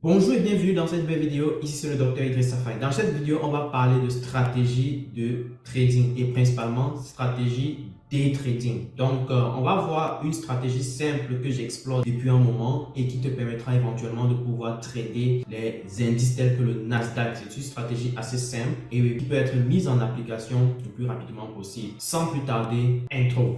Bonjour et bienvenue dans cette nouvelle vidéo. Ici c'est le docteur Idrissa Faye. Dans cette vidéo, on va parler de stratégie de trading et principalement stratégie day trading. Donc, on va voir une stratégie simple que j'explore depuis un moment et qui te permettra éventuellement de pouvoir trader les indices tels que le Nasdaq. C'est une stratégie assez simple et qui peut être mise en application le plus rapidement possible. Sans plus tarder, intro.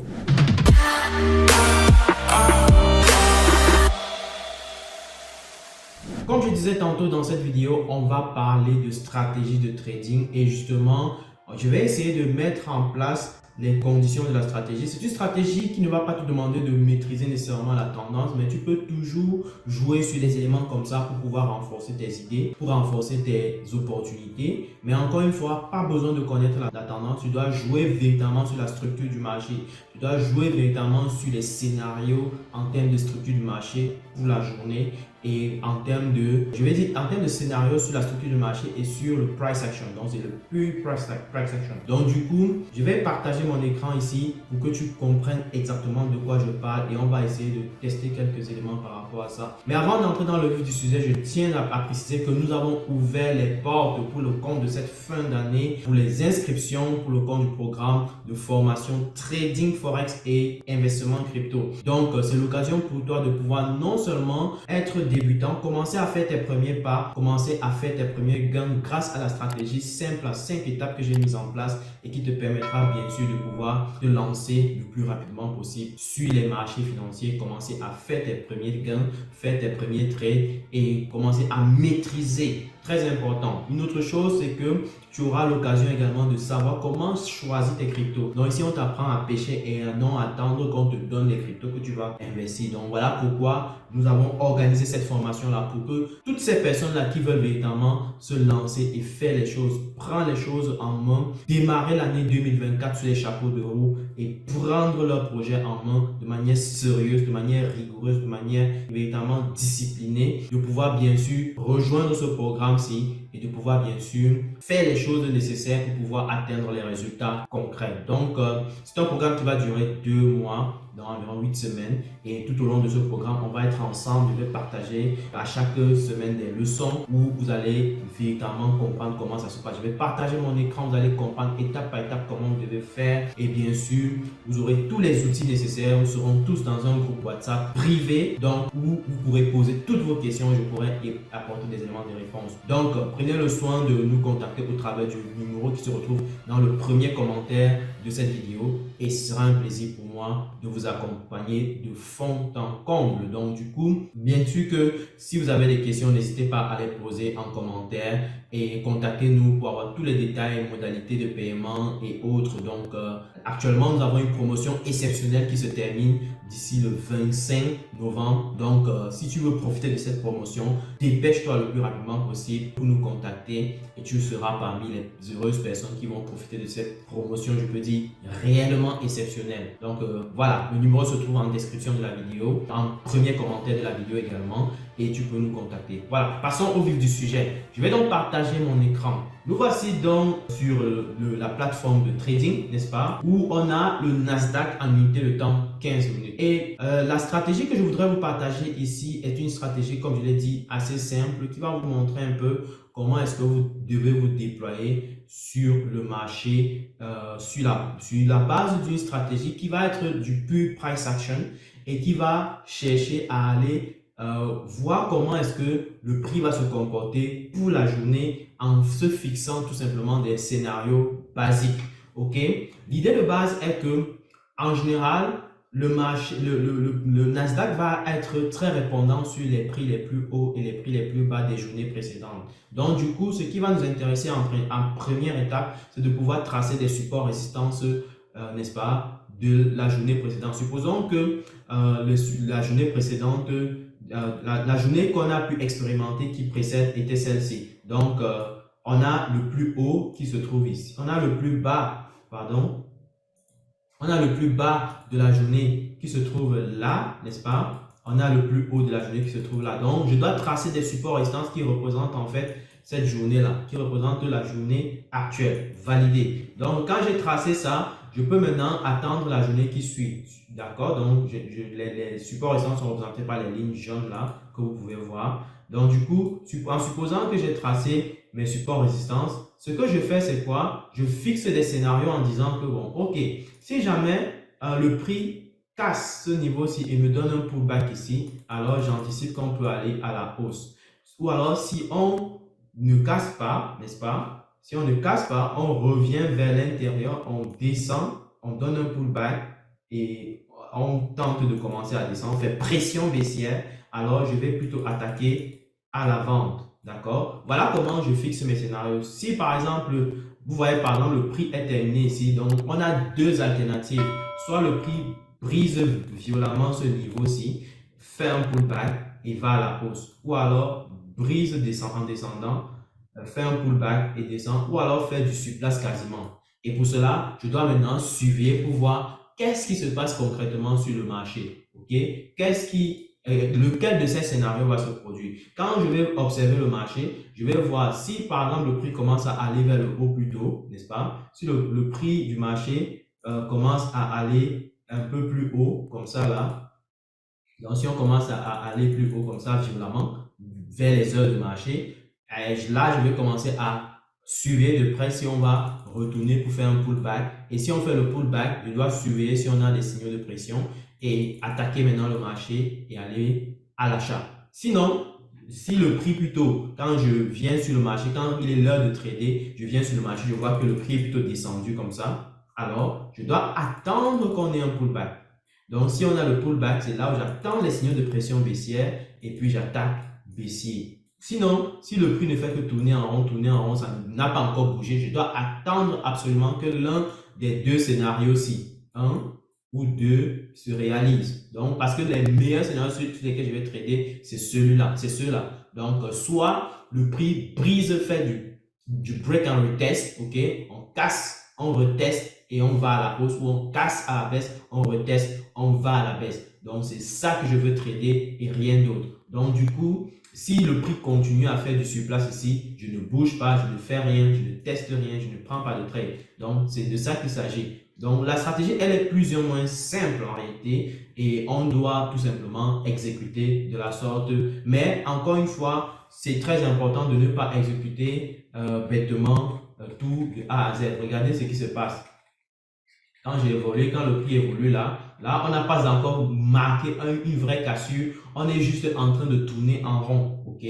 Comme je disais tantôt dans cette vidéo, on va parler de stratégie de trading et justement, je vais essayer de mettre en place les conditions de la stratégie. C'est une stratégie qui ne va pas te demander de maîtriser nécessairement la tendance, mais tu peux toujours jouer sur des éléments comme ça pour pouvoir renforcer tes idées, pour renforcer tes opportunités. Mais encore une fois, pas besoin de connaître la tendance, tu dois jouer véritablement sur la structure du marché. Tu dois jouer véritablement sur les scénarios en termes de structure du marché pour la journée et en termes de, je vais dire, en termes de scénario sur la structure du marché et sur le price action. Donc, c'est le pure price action. Donc, du coup, je vais partager mon écran ici pour que tu comprennes exactement de quoi je parle et on va essayer de tester quelques éléments par rapport à ça. Mais avant d'entrer dans le vif du sujet, je tiens à préciser que nous avons ouvert les portes pour le compte de cette fin d'année pour les inscriptions pour le compte du programme de formation Trading Forex et investissement crypto. Donc, c'est l'occasion pour toi de pouvoir non seulement être débutant, commencer à faire tes premiers pas, commencer à faire tes premiers gains grâce à la stratégie simple à 5 étapes que j'ai mise en place et qui te permettra bien sûr de pouvoir te lancer le plus rapidement possible sur les marchés financiers, commencer à faire tes premiers gains, faire tes premiers trades et commencer à maîtriser. Très important. Une autre chose, c'est que tu auras l'occasion également de savoir comment choisir tes cryptos. Donc ici, on t'apprend à pêcher et à non attendre qu'on te donne les cryptos que tu vas investir. Donc voilà pourquoi nous avons organisé cette formation-là pour que toutes ces personnes-là qui veulent véritablement se lancer et faire les choses, prendre les choses en main, démarrer l'année 2024 sur les chapeaux de roue et prendre leur projet en main de manière sérieuse, de manière rigoureuse, de manière véritablement disciplinée, de pouvoir bien sûr rejoindre ce programme-ci et de pouvoir bien sûr faire les choses nécessaires pour pouvoir atteindre les résultats concrets. Donc, c'est un programme qui va durer 2 mois, dans environ 8 semaines. Et tout au long de ce programme, on va être ensemble. Je vais partager à chaque semaine des leçons où vous allez véritablement comprendre comment ça se passe. Je vais partager mon écran, vous allez comprendre étape par étape comment vous devez faire. Et bien sûr, vous aurez tous les outils nécessaires. Nous serons tous dans un groupe WhatsApp privé, donc où vous pourrez poser toutes vos questions. Je pourrai apporter des éléments de réponse. Donc, prenez le soin de nous contacter au travers du numéro qui se retrouve dans le premier commentaire de cette vidéo. Et ce sera un plaisir pour moi de vous accompagner de fond en comble. Donc du coup, bien sûr que si vous avez des questions, n'hésitez pas à les poser en commentaire et contactez-nous pour avoir tous les détails, modalités de paiement et autres. Donc actuellement, nous avons une promotion exceptionnelle qui se termine d'ici le 25 novembre. Donc si tu veux profiter de cette promotion, dépêche-toi le plus rapidement possible pour nous contacter et tu seras parmi les heureuses personnes qui vont profiter de cette promotion, je peux dire, réellement exceptionnelle. Donc voilà, le numéro se trouve en description de la vidéo, en premier commentaire de la vidéo également et tu peux nous contacter. Voilà, passons au vif du sujet. Je vais donc partager mon écran. Nous voici donc sur la plateforme de trading, n'est-ce pas, où on a le Nasdaq en unité de temps 15 minutes. Et la stratégie que je voudrais vous partager ici est une stratégie, comme je l'ai dit, assez simple qui va vous montrer un peu comment est-ce que vous devez vous déployer sur le marché, sur la base d'une stratégie qui va être du pure price action et qui va chercher à aller voir comment est-ce que le prix va se comporter pour la journée en se fixant tout simplement des scénarios basiques. Ok, l'idée de base est que en général, le Nasdaq va être très répondant sur les prix les plus hauts et les prix les plus bas des journées précédentes. Donc, du coup, ce qui va nous intéresser en première étape, c'est de pouvoir tracer des supports résistances, n'est-ce pas, de la journée précédente. Supposons que la journée précédente, la journée qu'on a pu expérimenter qui précède était celle-ci. Donc, on a le plus haut qui se trouve ici. On a le plus bas, pardon. On a le plus bas de la journée qui se trouve là, n'est-ce pas? On a le plus haut de la journée qui se trouve là. Donc, je dois tracer des supports résistances qui représentent en fait cette journée-là, qui représente la journée actuelle, validée. Donc, quand j'ai tracé ça, je peux maintenant attendre la journée qui suit. D'accord? Donc, les supports résistances sont représentés par les lignes jaunes là, que vous pouvez voir. Donc, du coup, en supposant que j'ai tracé mes supports résistance, ce que je fais, c'est quoi? Je fixe des scénarios en disant que, bon, ok, si jamais le prix casse ce niveau-ci et me donne un pullback ici, alors j'anticipe qu'on peut aller à la hausse. Ou alors, si on ne casse pas, n'est-ce pas? Si on ne casse pas, on revient vers l'intérieur, on descend, on donne un pullback et on tente de commencer à descendre, on fait pression baissière, alors je vais plutôt attaquer à la vente. D'accord? Voilà comment je fixe mes scénarios. Si par exemple, vous voyez par exemple le prix est terminé ici, donc on a deux alternatives. Soit le prix brise violemment ce niveau-ci, fait un pullback et va à la hausse. Ou alors brise en descendant, fait un pullback et descend. Ou alors fait du surplace quasiment. Et pour cela, je dois maintenant surveiller pour voir qu'est-ce qui se passe concrètement sur le marché. Ok? Lequel de ces scénarios va se produire? Quand je vais observer le marché, je vais voir si par exemple le prix commence à aller vers le haut plus tôt, n'est-ce pas? Si le prix du marché commence à aller un peu plus haut, comme ça là, donc si on commence à aller plus haut comme ça violemment, vers les heures de marché, là je vais commencer à surveiller de près si on va retourner pour faire un pullback. Et si on fait le pullback, je dois surveiller si on a des signaux de pression et attaquer maintenant le marché et aller à l'achat. Sinon, si le prix plutôt, quand je viens sur le marché, quand il est l'heure de trader, je viens sur le marché, je vois que le prix est plutôt descendu comme ça, alors je dois attendre qu'on ait un pullback. Donc, si on a le pullback, c'est là où j'attends les signaux de pression baissière et puis j'attaque baissier. Sinon, si le prix ne fait que tourner en rond, ça n'a pas encore bougé, je dois attendre absolument que l'un des deux scénarios-ci, un ou deux, se réalise. Donc, parce que les meilleurs scénarios sur lesquels je vais trader, c'est celui-là, c'est ceux-là. Donc, soit le prix brise, fait du break and retest, ok, on casse, on reteste et on va à la hausse, ou on casse à la baisse, on reteste, on va à la baisse. Donc, c'est ça que je veux trader et rien d'autre. Donc, du coup, si le prix continue à faire du surplace ici, je ne bouge pas, je ne fais rien, je ne teste rien, je ne prends pas de trade. Donc, c'est de ça qu'il s'agit. Donc, la stratégie, elle est plus ou moins simple en réalité et on doit tout simplement exécuter de la sorte. Mais encore une fois, c'est très important de ne pas exécuter bêtement tout de A à Z. Regardez ce qui se passe. Quand j'ai évolué, quand le prix évolue là, on n'a pas encore marqué une vraie cassure. On est juste en train de tourner en rond. Ok?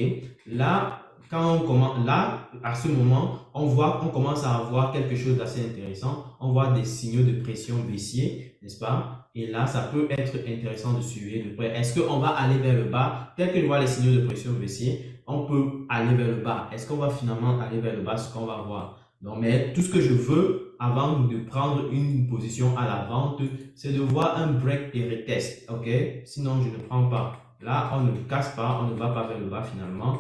Là, quand on commence, là, à ce moment, on commence à avoir quelque chose d'assez intéressant. On voit des signaux de pression baissier, n'est-ce pas? Et là, ça peut être intéressant de suivre de près. Est-ce qu'on va aller vers le bas? Tel que je vois les signaux de pression baissier, on peut aller vers le bas. Est-ce qu'on va finalement aller vers le bas? Ce qu'on va voir. Donc, mais tout ce que je veux avant de prendre une position à la vente, c'est de voir un break et retest. Ok? Sinon, je ne prends pas. Là, on ne casse pas, on ne va pas vers le bas finalement.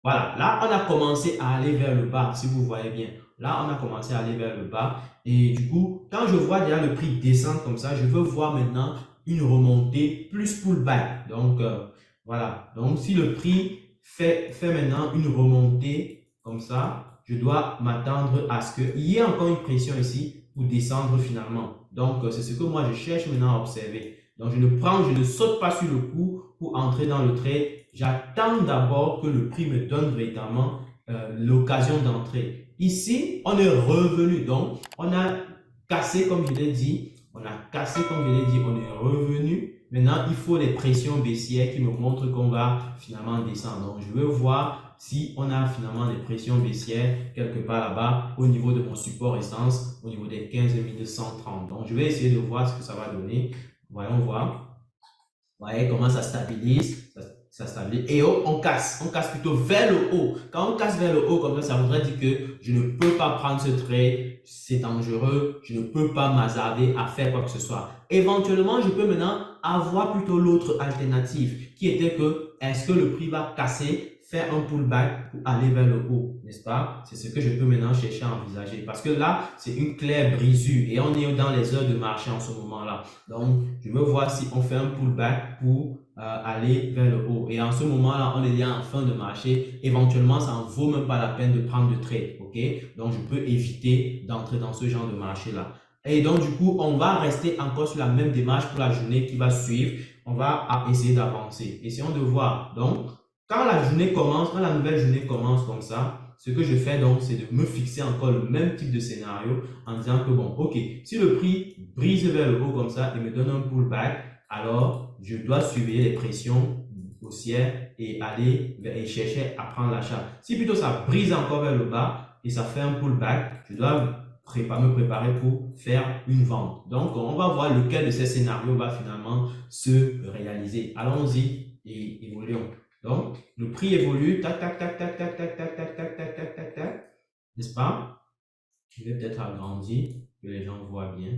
Voilà, là, on a commencé à aller vers le bas, si vous voyez bien. Là, on a commencé à aller vers le bas. Et du coup, quand je vois déjà le prix descendre comme ça, je veux voir maintenant une remontée plus pullback. Donc, voilà. Donc, si le prix fait maintenant une remontée comme ça, je dois m'attendre à ce qu'il y ait encore une pression ici pour descendre finalement. Donc, c'est ce que moi, je cherche maintenant à observer. Donc, je ne saute pas sur le coup pour entrer dans le trade. J'attends d'abord que le prix me donne véritablement l'occasion d'entrer. Ici, on est revenu. Donc, on a cassé, comme je l'ai dit. On a cassé, comme je l'ai dit. On est revenu. Maintenant, il faut les pressions baissières qui me montrent qu'on va finalement descendre. Donc, je veux voir si on a finalement des pressions baissières quelque part là-bas au niveau de mon support résistance, au niveau des 15 130. Donc, je vais essayer de voir ce que ça va donner. Voyons voir. Vous voyez comment ça stabilise. Ça stabilise. Et on casse plutôt vers le haut. Quand on casse vers le haut comme ça voudrait dire que je ne peux pas prendre ce trade, c'est dangereux, je ne peux pas m'hasarder à faire quoi que ce soit. Éventuellement, je peux maintenant avoir plutôt l'autre alternative qui était que est-ce que le prix va casser, faire un pullback pour aller vers le haut, n'est-ce pas? C'est ce que je peux maintenant chercher à envisager parce que là, c'est une claire brisure et on est dans les heures de marché en ce moment-là. Donc, je veux voir si on fait un pullback pour aller vers le haut. Et en ce moment-là, on est déjà en fin de marché. Éventuellement, ça ne vaut même pas la peine de prendre de trade. Ok? Donc, je peux éviter d'entrer dans ce genre de marché-là. Et donc, du coup, on va rester encore sur la même démarche pour la journée qui va suivre. On va essayer d'avancer. Essayons de voir. Donc, quand la journée commence, quand la nouvelle journée commence comme ça, ce que je fais donc, c'est de me fixer encore le même type de scénario en disant que bon, ok, si le prix brise vers le haut comme ça et me donne un pullback, alors je dois surveiller les pressions haussières et aller et chercher à prendre l'achat. Si plutôt ça brise encore vers le bas et ça fait un pullback, je dois me préparer pour faire une vente. Donc, on va voir lequel de ces scénarios va finalement se réaliser. Allons-y et évoluons. Donc, le prix évolue, tac, tac, tac, tac, tac, tac, tac, tac, tac, tac, tac, tac, tac, n'est-ce pas? Je vais peut-être agrandir, que les gens voient bien.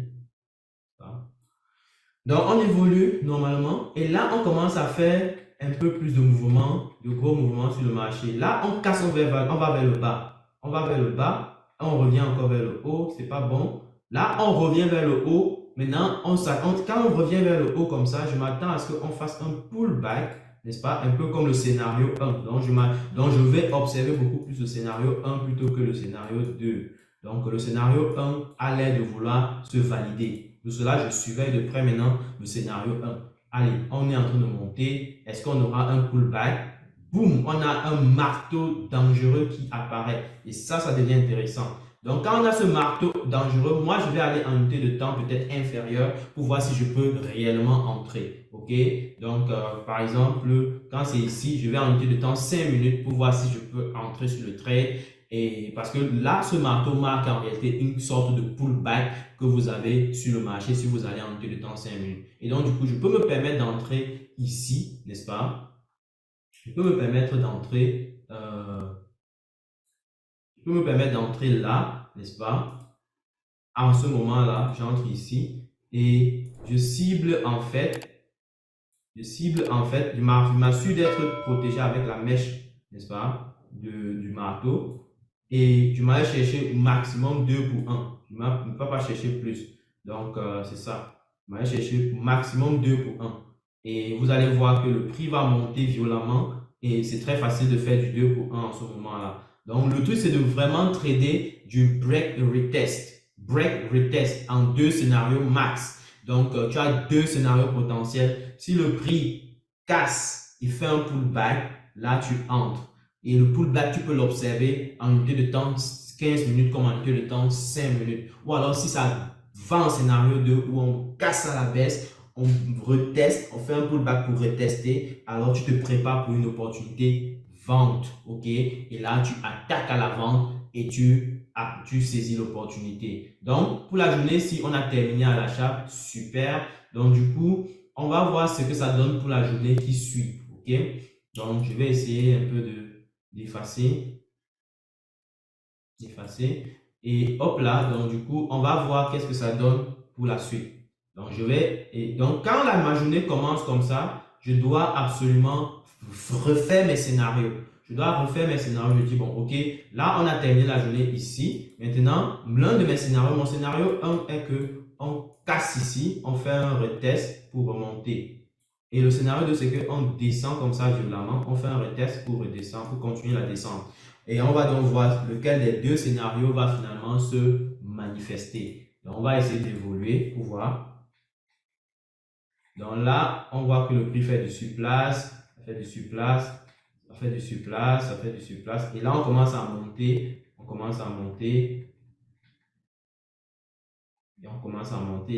Donc, on évolue normalement et là, on commence à faire un peu plus de mouvements, de gros mouvements sur le marché. Là, on casse, on va vers le bas. On va vers le bas, on revient encore vers le haut, c'est pas bon. Là, on revient vers le haut. Maintenant, quand on revient vers le haut comme ça, je m'attends à ce qu'on fasse un pullback, n'est-ce pas? Un peu comme le scénario 1. Donc, je vais observer beaucoup plus le scénario 1 plutôt que le scénario 2. Donc, le scénario 1 a l'air de vouloir se valider. De cela, je surveille de près maintenant le scénario 1. Allez, on est en train de monter. Est-ce qu'on aura un pullback? Boum, on a un marteau dangereux qui apparaît. Et ça devient intéressant. Donc, quand on a ce marteau dangereux, moi, je vais aller en unité de temps peut-être inférieure pour voir si je peux réellement entrer. OK? Donc, par exemple, quand c'est ici, je vais en unité de temps 5 minutes pour voir si je peux entrer sur le trade. Et parce que là, ce marteau marque en réalité une sorte de pullback que vous avez sur le marché si vous allez en unité de temps 5 minutes. Et donc, du coup, je peux me permettre d'entrer ici, n'est-ce pas? Je peux me permettre d'entrer là, n'est-ce pas? En ce moment-là, j'entre ici et je cible en fait, je m'assure d'être protégé avec la mèche, n'est-ce pas, du marteau. Et je m'allais chercher maximum 2 pour 1. Je ne peux pas chercher plus. Donc, c'est ça. Je m'allais chercher maximum 2 pour 1. Et vous allez voir que le prix va monter violemment. Et c'est très facile de faire du 2 pour 1 en ce moment-là. Donc, le truc, c'est de vraiment trader du break retest. Break retest en 2 scénarios max. Donc, tu as 2 scénarios potentiels. Si le prix casse, il fait un pullback, là, tu entres. Et le pullback, tu peux l'observer en unité de temps 15 minutes comme en unité de temps 5 minutes. Ou alors, si ça va en scénario 2 où on casse à la baisse, on reteste, on fait un pullback pour retester, alors tu te prépares pour une opportunité vente. OK? Et là, tu attaques à la vente et tu saisis l'opportunité. Donc, pour la journée, si on a terminé à l'achat, super. Donc, du coup, on va voir ce que ça donne pour la journée qui suit. OK? Donc, je vais essayer un peu d'effacer. Et hop là, donc du coup, on va voir qu'est-ce que ça donne pour la suite. Donc, quand ma journée commence comme ça, je dois absolument refaire mes scénarios. Je dois refaire mes scénarios. Je dis, bon, ok, là, on a terminé la journée ici. Maintenant, l'un de mes scénarios, mon scénario 1 est que on casse ici, on fait un retest pour remonter. Et le scénario 2, c'est qu'on descend comme ça violemment, on fait un retest pour redescendre, pour continuer la descente. Et on va donc voir lequel des 2 scénarios va finalement se manifester. Donc, on va essayer d'évoluer pour voir. Donc là, on voit que le prix fait du surplace, ça fait du surplace, ça fait du surplace, ça fait du surplace. Et là, on commence à monter, et on commence à monter.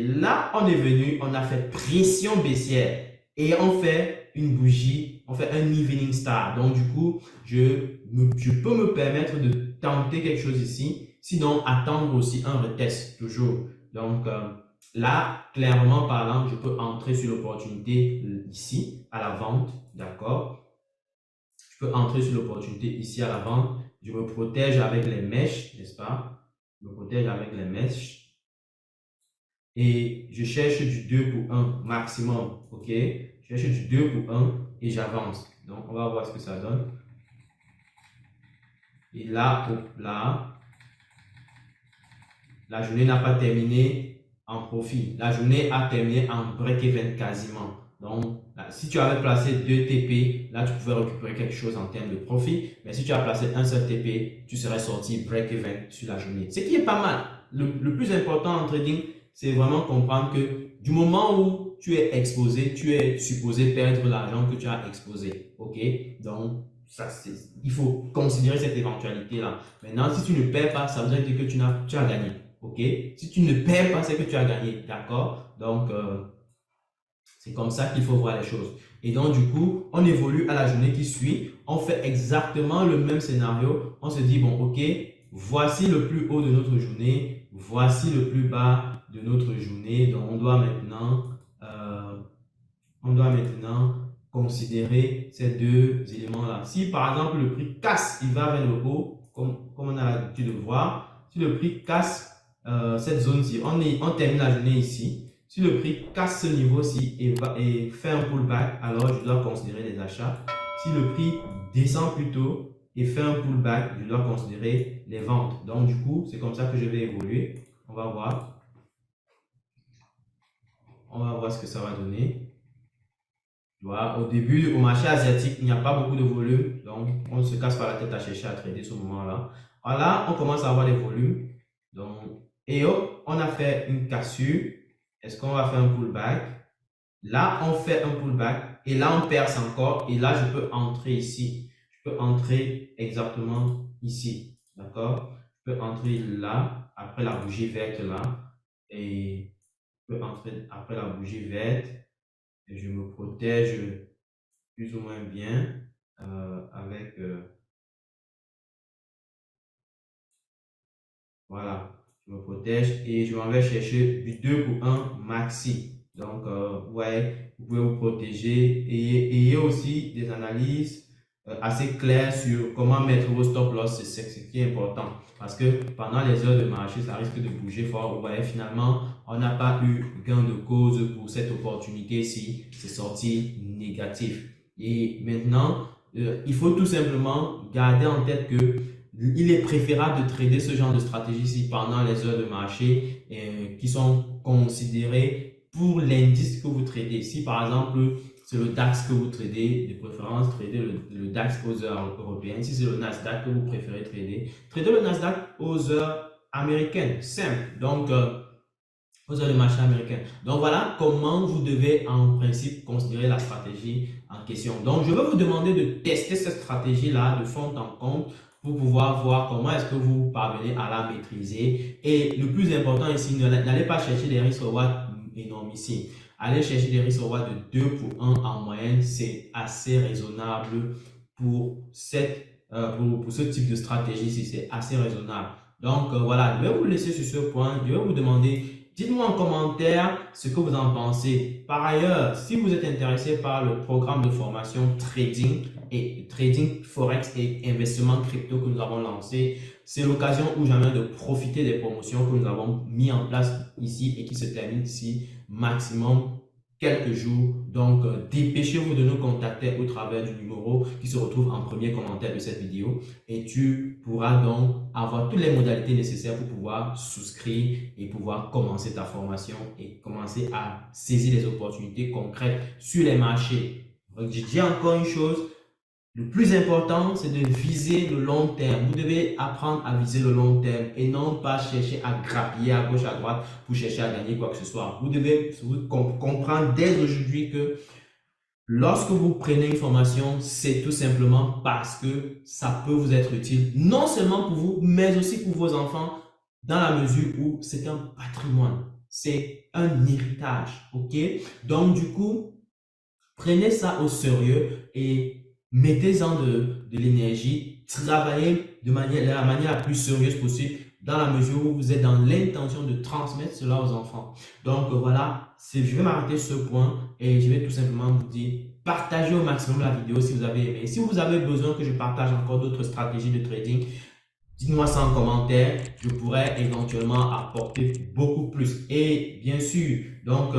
Là, on est venu, on a fait pression baissière et on fait une bougie, on fait un evening star. Donc, du coup, je peux me permettre de tenter quelque chose ici. Sinon, attendre aussi un retest, toujours. Donc, là, clairement parlant, je peux entrer sur l'opportunité ici, à la vente, d'accord? Je peux entrer sur l'opportunité ici à la vente. Je me protège avec les mèches, n'est-ce pas? Je me protège avec les mèches. Et je cherche du 2 pour 1 maximum, ok? Je cherche du 2 pour 1 et j'avance. Donc, on va voir ce que ça donne. Et là, là, la journée n'a pas terminé en profit. La journée a terminé en break-even quasiment. Donc, là, si tu avais placé 2 TP, là, tu pouvais récupérer quelque chose en termes de profit. Mais si tu as placé un seul TP, tu serais sorti break-even sur la journée. Ce qui est pas mal. Le plus important en trading, c'est vraiment comprendre que du moment où tu es exposé, tu es supposé perdre l'argent que tu as exposé. OK? Donc, il faut considérer cette éventualité-là. Maintenant, si tu ne perds pas, ça veut dire que tu as gagné. OK? Si tu ne perds pas, c'est que tu as gagné. D'accord? Donc, c'est comme ça qu'il faut voir les choses. Et donc, du coup, on évolue à la journée qui suit. On fait exactement le même scénario. On se dit, bon, OK, voici le plus haut de notre journée. Voici le plus bas de notre journée. Donc, on doit maintenant considérer ces deux éléments-là. Si, par exemple, le prix casse, il va vers le haut, comme on a l'habitude de voir. Si le prix casse cette zone-ci, on termine la journée ici. Si le prix casse ce niveau-ci et fait un pullback, alors je dois considérer les achats. Si le prix descend plutôt et fait un pullback, je dois considérer les ventes. Donc, du coup, c'est comme ça que je vais évoluer. On va voir. On va voir ce que ça va donner. Voilà, au début, au marché asiatique, il n'y a pas beaucoup de volume. Donc, on ne se casse pas la tête à chercher à trader ce moment-là. Voilà, on commence à avoir les volumes. Donc, et hop, on a fait une cassure. Est-ce qu'on va faire un pullback? Là, on fait un pullback et là, on perce encore. Et là, je peux entrer ici. Je peux entrer exactement ici. D'accord? Je peux entrer là, après la bougie verte là. Et je peux entrer après la bougie verte. Et je me protège plus ou moins bien avec... voilà. Je me protège et je m'en vais chercher du 2 pour 1 maxi. Donc, ouais, vous pouvez vous protéger et ayez aussi des analyses assez claires sur comment mettre vos stop loss. C'est ce qui est important parce que pendant les heures de marché, ça risque de bouger fort. Vous voyez, finalement, on n'a pas eu gain de cause pour cette opportunité-ci. C'est sorti négatif. Et maintenant, il faut tout simplement garder en tête que il est préférable de trader ce genre de stratégie-ci pendant les heures de marché qui sont considérées pour l'indice que vous tradez. Si par exemple, c'est le DAX que vous tradez, de préférence, tradez le DAX aux heures européennes. Si c'est le Nasdaq que vous préférez trader, tradez le Nasdaq aux heures américaines. Simple. Donc, aux heures de marché américain. Donc, voilà comment vous devez en principe considérer la stratégie en question. Donc, je vais vous demander de tester cette stratégie-là de fond en comble pour pouvoir voir comment est-ce que vous parvenez à la maîtriser. Et le plus important ici, n'allez pas chercher des risques reward énormes ici. Allez chercher des risques reward de 2 pour 1 en moyenne. C'est assez raisonnable pour ce type de stratégie ici. C'est assez raisonnable. Donc, voilà, je vais vous laisser sur ce point. Je vais vous demander, dites-moi en commentaire ce que vous en pensez. Par ailleurs, si vous êtes intéressé par le programme de formation trading forex et investissement crypto que nous avons lancé, c'est l'occasion ou jamais de profiter des promotions que nous avons mis en place ici et qui se terminent ici maximum quelques jours. Donc, dépêchez-vous de nous contacter au travers du numéro qui se retrouve en premier commentaire de cette vidéo et tu pourras donc avoir toutes les modalités nécessaires pour pouvoir souscrire et pouvoir commencer ta formation et commencer à saisir les opportunités concrètes sur les marchés. Donc, je dis encore une chose, le plus important, c'est de viser le long terme. Vous devez apprendre à viser le long terme et non pas chercher à grappiller à gauche, à droite pour chercher à gagner quoi que ce soit. Vous devez comprendre dès aujourd'hui que lorsque vous prenez une formation, c'est tout simplement parce que ça peut vous être utile, non seulement pour vous, mais aussi pour vos enfants, dans la mesure où c'est un patrimoine, c'est un héritage, ok? Donc, du coup, prenez ça au sérieux et mettez-en de l'énergie, travaillez de la manière la plus sérieuse possible dans la mesure où vous êtes dans l'intention de transmettre cela aux enfants. Donc voilà, je vais m'arrêter sur ce point et je vais tout simplement vous dire, partagez au maximum la vidéo si vous avez aimé. Si vous avez besoin que je partage encore d'autres stratégies de trading, dites-moi ça en commentaire, je pourrais éventuellement apporter beaucoup plus. Et bien sûr, donc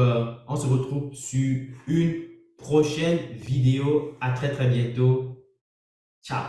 on se retrouve sur une prochaine vidéo. À très bientôt. Ciao.